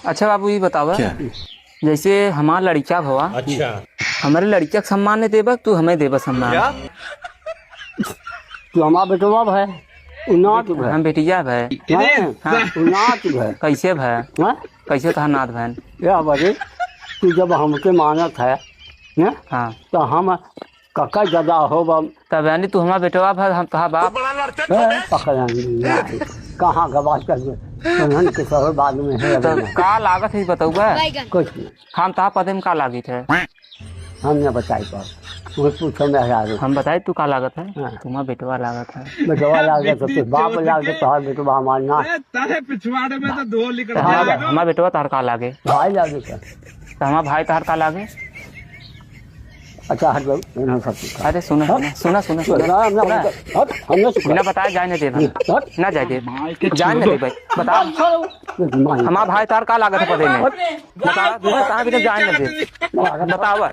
अच्छा बाबू ये बतावा, जैसे हमार लड़का भवा, अच्छा हमारे लड़का के सम्मान नहीं देबा, तू हमें देबा सम्मान। तू हमारा बेटवा भाई नाथ भाई हम बेटिया भाई। हाँ। नाथ भाई कैसे भाई? हाँ कैसे था नाथ बहन? या बड़े तू जब हमके मानत है ना हाँ तो हम कक्का ज्यादा हो तब यानी तू हमारा बेटवा भाई, हम तहा बाप। कहाँ गवाच कर के शहर बाद में है तो का लागत है बताऊगा? कुछ नहीं हम तहा पदे में का लागत है? हम न बताई पाओ वो पूछो मैं हजार हम बताए तू का लागत है? हाँ। तुम्हारा बेटवा लागत है। बेटवा लागे तो फिर बाप लागे तो हर बेटवा हमारे ना पिछवाड़े में तो दो लिख हमारा बेटवा तार का लागे, भाई लागे क्या तो हमारा भाई तार का लागे। अच्छा हट जाओ सब कुछ अरे सुना सुना सुना सुना हमने बिना बताया जाए नहीं दे ना जाए दे जाए नहीं दे भाई। बता हमारा भाई तार का लागत है पदे में, बता बिना जाए नहीं दे बतावा।